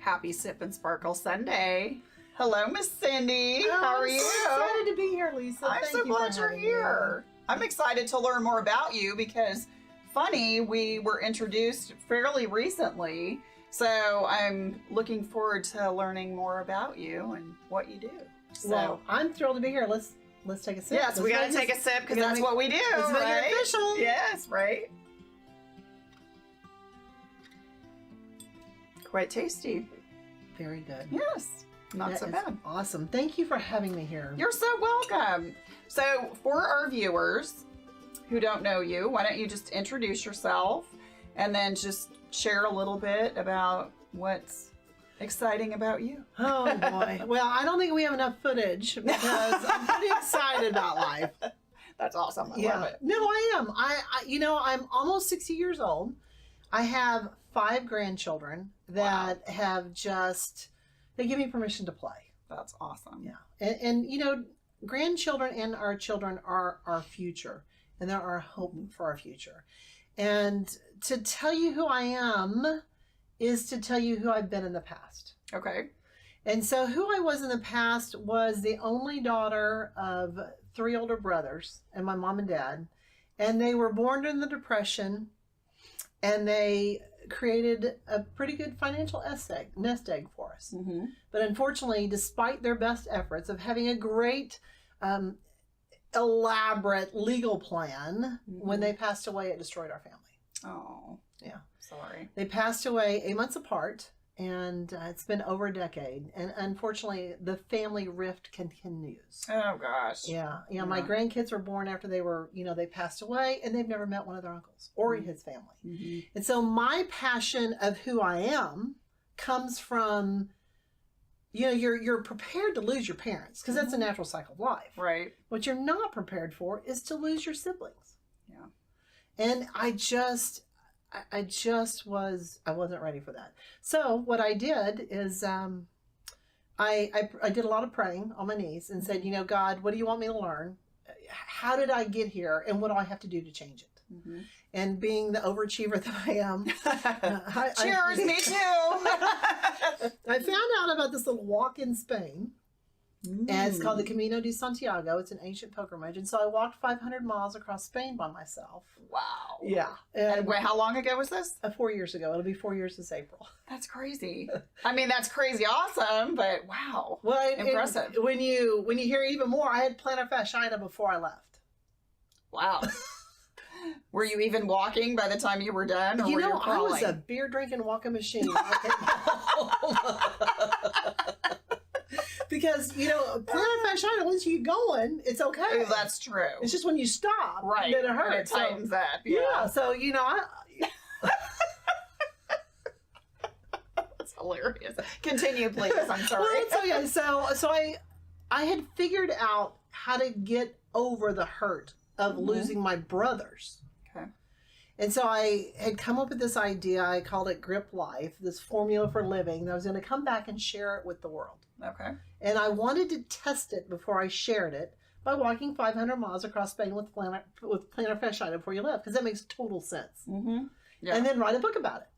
Happy Sip and Sparkle Sunday. Hello, Miss Cindy. How are you? I'm excited to be here, Lisa. I'm so glad you're here. I'm excited to learn more about you because, funny, we were introduced fairly recently. So I'm looking forward to learning more about you and what you do. So Well, I'm thrilled to be here. Let's take a sip. yes, we got to take a sip because that's what we do, let's make right? it official. Yes, right? Quite tasty. Very good. Yes, not That so is bad. Awesome. Thank you for having me here. You're so welcome. So for our viewers who don't know you, why don't you just introduce yourself and then just share a little bit about what's exciting about you. Oh boy. Well, I don't think we have enough footage because I'm pretty excited about life. That's awesome. I love it. No, I am. I'm almost 60 years old. I have 5 grandchildren that have they give me permission to play. That's awesome. Yeah. And grandchildren and our children are our future, and they're our hope for our future. And to tell you who I am is to tell you who I've been in the past. Okay. And so who I was in the past was the only daughter of 3 older brothers and my mom and dad. And they were born during the Depression, and they created a pretty good financial nest egg for us. Mm-hmm. But unfortunately, despite their best efforts of having a great, elaborate legal plan, when they passed away, it destroyed our family. Oh. Yeah. Sorry. They passed away 8 months apart, and it's been over a decade. And unfortunately, the family rift continues. Oh gosh. Yeah. My grandkids were born after they passed away, and they've never met one of their uncles or his family. Mm-hmm. And so my passion of who I am comes from, you're prepared to lose your parents because that's a natural cycle of life. Right. What you're not prepared for is to lose your siblings. Yeah. And I wasn't ready for that. So what I did is I did a lot of praying on my knees and said, God, what do you want me to learn? How did I get here? And what do I have to do to change it? Mm-hmm. And being the overachiever that I am. Cheers, me too. I found out about this little walk in Spain. And it's called the Camino de Santiago. It's an ancient pilgrimage. And so I walked 500 miles across Spain by myself. Wow. Yeah. And wait, how long ago was this? 4 years ago. It'll be 4 years this April. That's crazy. I mean, that's crazy awesome, but wow. Well, impressive. When you hear even more, I had plantar fasciitis before I left. Wow. Were you even walking by the time you were done? Or were you I was crawling? a beer drinking walking machine. Because, plantar fasciitis, once you get going, it's okay. Oh, that's true. It's just when you stop, Right. that it And hurts. it tightens up. Yeah. So, That's hilarious. Continue, please. I'm sorry. So I had figured out how to get over the hurt of losing my brothers. Okay. And so I had come up with this idea. I called it Grip Life, this formula for living. That I was going to come back and share it with the world. Okay. And I wanted to test it before I shared it by walking 500 miles across Spain with plantar fasciitis before you left, because that makes total sense. Mm-hmm. Yeah. And then write a book about it.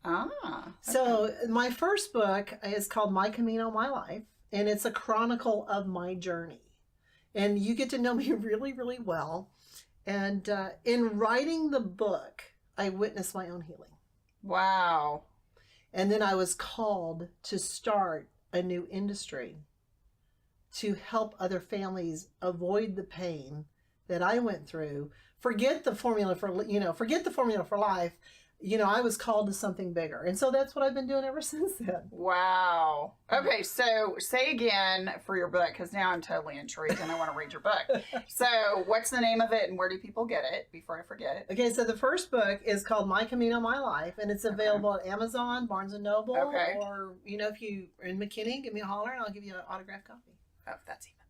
Ah. Okay. So my first book is called My Camino, My Life, and it's a chronicle of my journey. And you get to know me really, really well. And in writing the book, I witnessed my own healing. Wow. And then I was called to start a new industry to help other families avoid the pain that I went through. Forget the formula for life. I was called to something bigger. And so that's what I've been doing ever since then. Wow. Okay, so say again for your book, because now I'm totally intrigued and I want to read your book. So what's the name of it and where do people get it before I forget? Okay, so the first book is called My Camino, My Life, and it's available at Amazon, Barnes & Noble, or, if you're in McKinney, give me a holler and I'll give you an autographed copy. Oh, that's even better.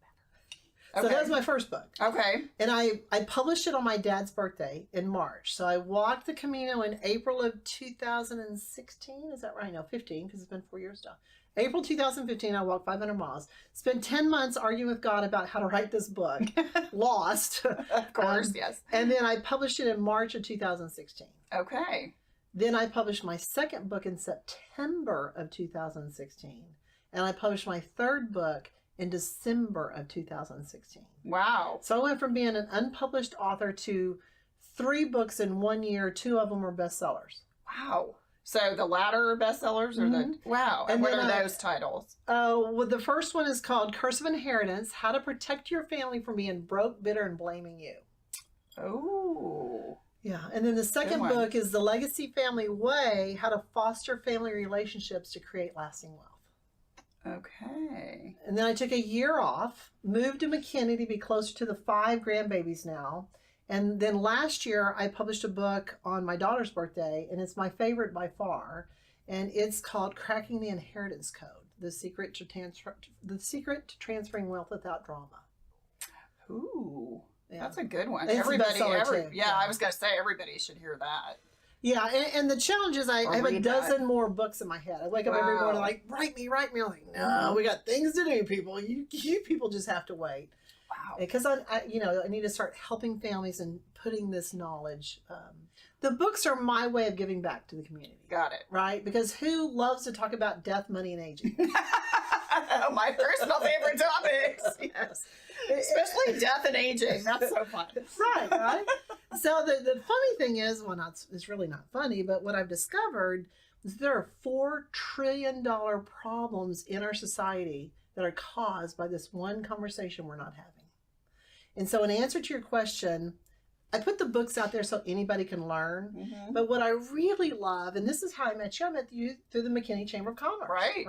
So that was my first book. Okay. And I published it on my dad's birthday in March. So I walked the Camino in April of 2016. Is that right? No, 15, because it's been 4 years now. April 2015, I walked 500 miles. Spent 10 months arguing with God about how to write this book. Lost. Of course, yes. And then I published it in March of 2016. Okay. Then I published my second book in September of 2016. And I published my third book in December of 2016. Wow. So I went from being an unpublished author to 3 books in 1 year. 2 of them were bestsellers. Wow. So the latter are bestsellers or the wow. And what are those titles? Well, the first one is called Curse of Inheritance: How to Protect Your Family from Being Broke, Bitter, and Blaming You. Oh. Yeah. And then the second book is The Legacy Family Way: How to Foster Family Relationships to Create Lasting Wealth. Okay. And then I took a year off, moved to McKinney to be closer to the 5 grandbabies now. And then last year I published a book on my daughter's birthday, and it's my favorite by far. And it's called Cracking the Inheritance Code: The Secret to Transferring Wealth Without Drama. Ooh. Yeah. That's a good one. It's a bestseller too. Yeah, I was going to say everybody should hear that. Yeah, and the challenge is I have a dozen more books in my head. I wake up every morning like, write me. I'm like, no, we got things to do, people. You people just have to wait. Wow. Because I need to start helping families and putting this knowledge. The books are my way of giving back to the community. Got it. Right? Because who loves to talk about death, money, and aging? My personal favorite topics. Yes. Especially death and aging. That's so fun. Right. So the funny thing is, well, it's really not funny, but what I've discovered is there are $4 trillion problems in our society that are caused by this one conversation we're not having. And so in answer to your question, I put the books out there so anybody can learn. Mm-hmm. But what I really love, and this is how I met you through the McKinney Chamber of Commerce. Right.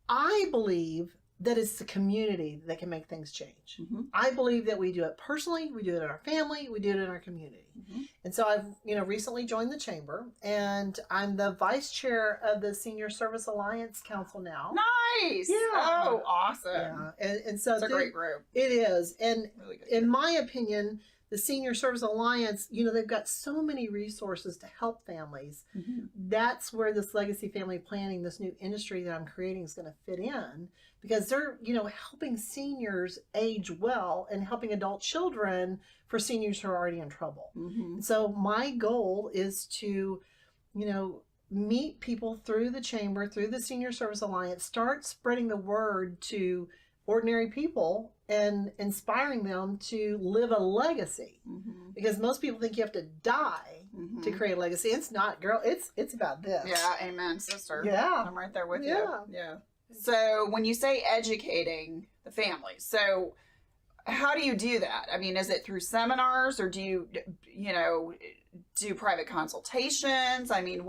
I believe that it's the community that can make things change. Mm-hmm. I believe that we do it personally, we do it in our family, we do it in our community. Mm-hmm. And so I've, recently joined the chamber, and I'm the vice chair of the Senior Service Alliance Council now. Nice. Yeah. Oh, awesome. Yeah. And so it's a great group. It is. And really good in my opinion, the Senior Service Alliance, they've got so many resources to help families. Mm-hmm. That's where this legacy family planning, this new industry that I'm creating, is going to fit in, because they're, helping seniors age well and helping adult children for seniors who are already in trouble. Mm-hmm. So my goal is to, meet people through the chamber, through the Senior Service Alliance, start spreading the word to ordinary people and inspiring them to live a legacy. Mm-hmm. Because most people think you have to die to create a legacy. It's not, girl. It's about this. Yeah, amen, sister. Yeah. I'm right there with you. Yeah. So when you say educating the family, so how do you do that? I mean, is it through seminars, or do you, do private consultations? I mean,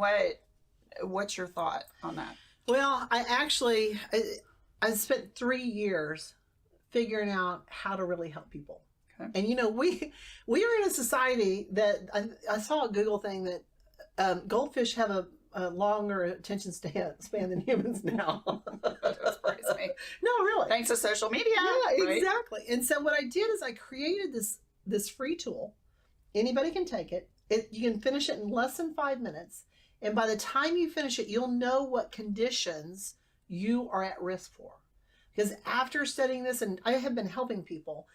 what's your thought on that? Well, I spent 3 years figuring out how to really help people. Okay. And we are in a society that I saw a Google thing that goldfish have a longer attention span than humans now. That surprised me. No, really. Thanks to social media. Yeah, right? Exactly. And so what I did is I created this free tool. Anybody can take it. You can finish it in less than 5 minutes. And by the time you finish it, you'll know what conditions you are at risk for. Because after studying this, and I have been helping people,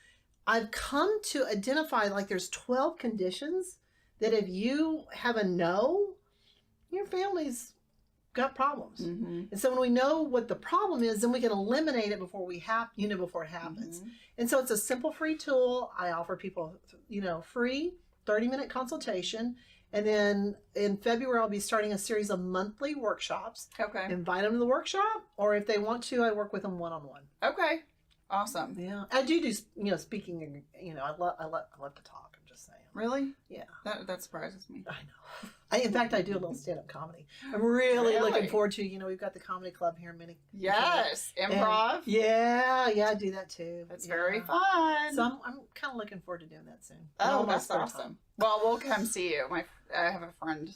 I've come to identify there's 12 conditions that if you have a no, your family's got problems. Mm-hmm. And so when we know what the problem is, then we can eliminate it before it happens. Mm-hmm. And so it's a simple free tool. I offer people, free 30-minute consultation. And then in February, I'll be starting a series of monthly workshops. Okay. Invite them to the workshop, or if they want to, I work with them one-on-one. Okay. Awesome. Yeah. I do, speaking, I love to talk. I'm just saying. Really? Yeah. That surprises me. I know. In fact, I do a little stand-up comedy. I'm really looking forward to, we've got the comedy club here in Minnie. Yes. Improv. And I do that too. That's very fun. So I'm kind of looking forward to doing that soon. Oh, that's awesome. Well, we'll come see you. I have a friend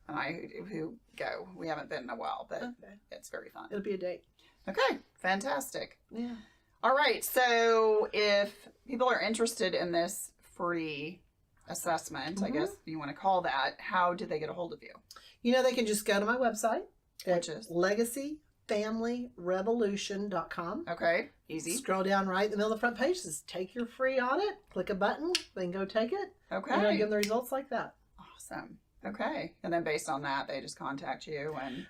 and I who go. We haven't been in a while, but it's very fun. It'll be a date. Okay. Fantastic. Yeah. All right. So if people are interested in this free assessment, I guess you want to call that, how do they get a hold of you? They can just go to my website, which is legacyfamilyrevolution.com. Okay, easy. Scroll down right in the middle of the front page, says take your free audit, click a button, then go take it. Okay. And I'll give them the results like that. Awesome. Okay. And then based on that, they just contact you and.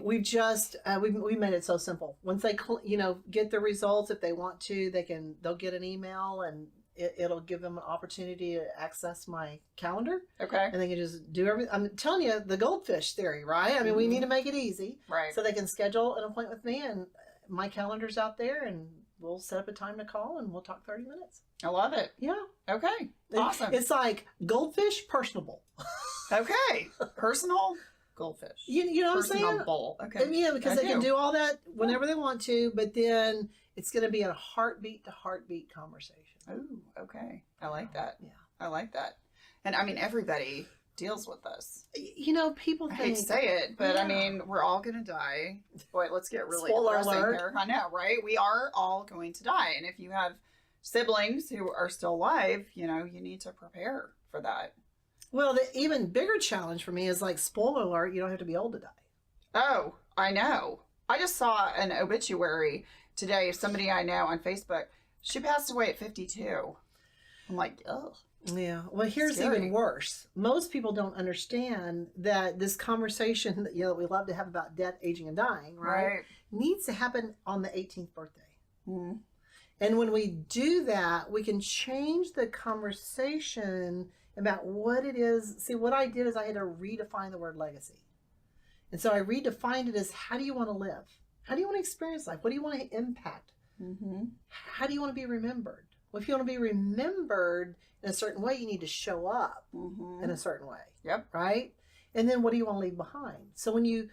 We've just we made it so simple. Once they get the results, if they want to, they'll get an email and it'll give them an opportunity to access my calendar. Okay. And they can just do everything. I'm telling you, the goldfish theory, right? I mean, we need to make it easy, right? So they can schedule an appointment with me, and my calendar's out there, and we'll set up a time to call, and we'll talk 30 minutes. I love it. Yeah. Okay. Awesome. It's like goldfish, personable. Okay. Personal goldfish. You know what I'm saying? Personable. Okay. And yeah, because they can do all that whenever they want to, but then it's going to be a heartbeat to heartbeat conversation. Oh, okay. I like that. Yeah. I like that. And I mean, everybody deals with this. People I think. hate to say it, but I mean, we're all going to die. Boy, let's get really Spoiler depressing alert. here. I know, right? We are all going to die. And if you have siblings who are still alive, you need to prepare for that. Well, the even bigger challenge for me is like, spoiler alert, you don't have to be old to die. Oh, I know. I just saw an obituary today of somebody I know on Facebook. She passed away at 52. I'm like, ugh. Yeah. Well, here's Scary. even worse. Most people don't understand that this conversation that we love to have about death, aging, and dying, right? Needs to happen on the 18th birthday. Mm-hmm. And when we do that, we can change the conversation about what it is. See, what I did is I had to redefine the word legacy. And so I redefined it as, how do you want to live? How do you want to experience life? What do you want to impact? Mm-hmm. How do you want to be remembered? Well, if you want to be remembered in a certain way, you need to show up in a certain way. Yep. Right? And then what do you want to leave behind? So when you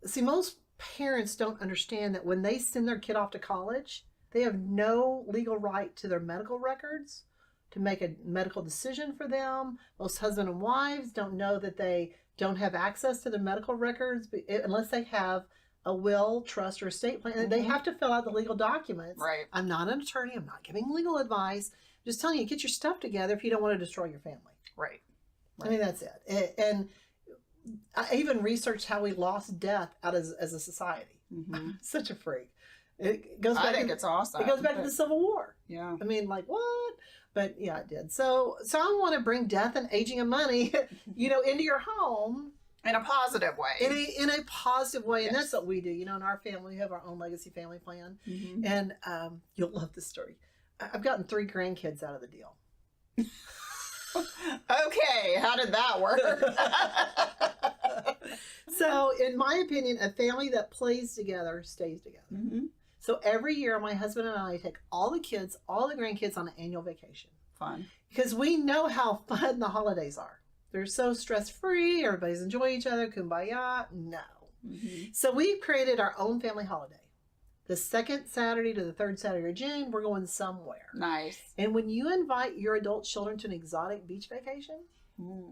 see, most parents don't understand that when they send their kid off to college, they have no legal right to their medical records to make a medical decision for them. Most husband and wives don't know that they don't have access to their medical records unless they have a will, trust, or estate plan. Mm-hmm. They have to fill out the legal documents. Right. I'm not an attorney. I'm not giving legal advice. I'm just telling you, get your stuff together if you don't want to destroy your family. Right. I mean, that's it. And I even researched how we lost death out as a society. Mm-hmm. Such a freak. It goes back I think it's awesome. It goes back to the Civil War. Yeah. I mean, like, what? But yeah, it did. So I want to bring death and aging and money, into your home. In a positive way. In a positive way. Yes. And that's what we do. In our family, we have our own legacy family plan. Mm-hmm. And you'll love this story. I've gotten 3 grandkids out of the deal. Okay. How did that work? So, in my opinion, a family that plays together stays together. Mm-hmm. So every year, my husband and I take all the kids, all the grandkids on an annual vacation. Fun. Because we know how fun the holidays are. They're so stress-free. Everybody's enjoying each other. Kumbaya. No. Mm-hmm. So we've created our own family holiday. The second Saturday to the third Saturday of June, we're going somewhere. Nice. And when you invite your adult children to an exotic beach vacation,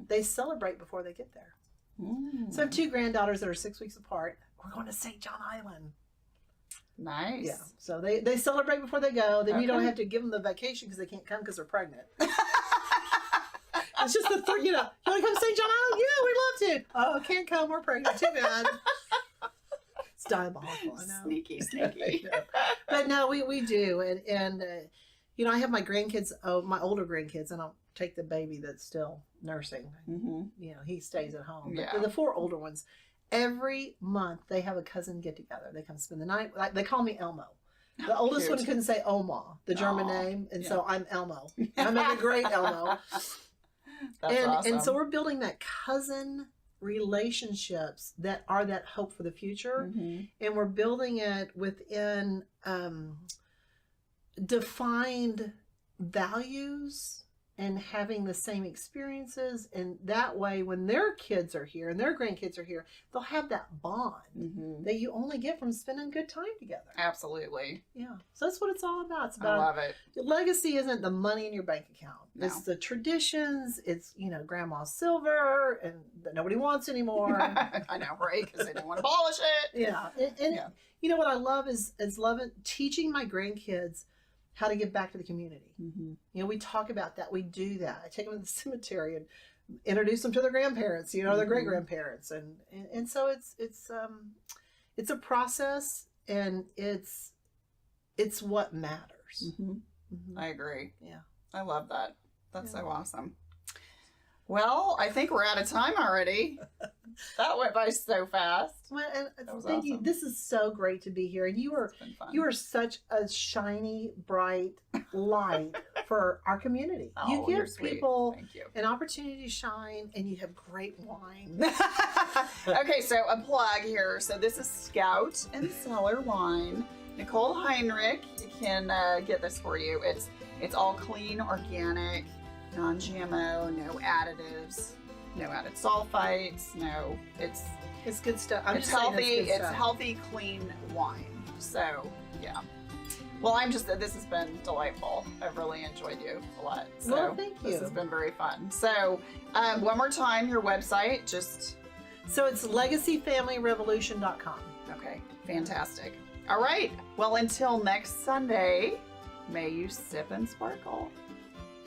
they celebrate before they get there. So I have 2 granddaughters that are 6 weeks apart. We're going to St. John Island. Nice. Yeah. So they celebrate before they go. Then you don't have to give them the vacation because they can't come because they're pregnant. It's just you want to come to St. John Island? Yeah, we'd love to. Oh, can't come. We're pregnant. Too bad. It's diabolical. I know. Sneaky. But no, we do. And I have my grandkids, my older grandkids, and I'll take the baby that's still nursing. Mm-hmm. He stays at home. But the 4 older ones, every month they have a cousin get together. They come spend the night. They call me Elmo. The oldest one couldn't say Oma, the German name, and so I'm Elmo. I'm a great Elmo. That's awesome. And so we're building that cousin relationships that are that hope for the future, and we're building it within defined values and having the same experiences, and that way when their kids are here and their grandkids are here, they'll have that bond that you only get from spending good time together. Absolutely. Yeah. So that's what it's all about. It's about, I love it. Legacy isn't the money in your bank account. No. It's the traditions. It's, grandma's silver and that nobody wants anymore. I know, right? Because they don't want to polish it. Yeah. And what I love is teaching my grandkids how to give back to the community. We talk about that. We do that. I take them to the cemetery and introduce them to their grandparents, their great grandparents, and so it's a process, and it's what matters. I agree. Yeah, I love that. That's so awesome. Well, I think we're out of time already. That went by so fast. Well, and That was thank you. awesome. This is so great to be here. And It's been fun. you are such a shiny, bright light for our community. Oh, You you're give sweet. people Thank you. an opportunity to shine, and you have great wine. Okay, so a plug here. So this is Scout and Cellar wine. Nicole Heinrich can get this for you. It's all clean, organic, non-GMO, no additives, no added sulfites. No, it's It's good stuff. it's healthy. It's healthy, clean wine. So yeah. Well, this has been delightful. I've really enjoyed you a lot. So Well, thank This you. has been very fun. So one more time, your website, just So it's legacyfamilyrevolution.com. okay, fantastic. All right. Well, until next Sunday, may you sip and sparkle.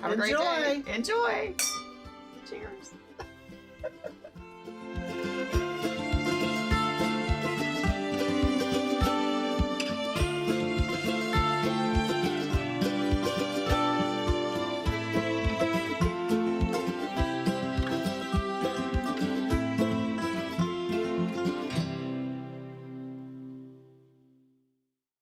Have a great day. Enjoy. Enjoy. Cheers.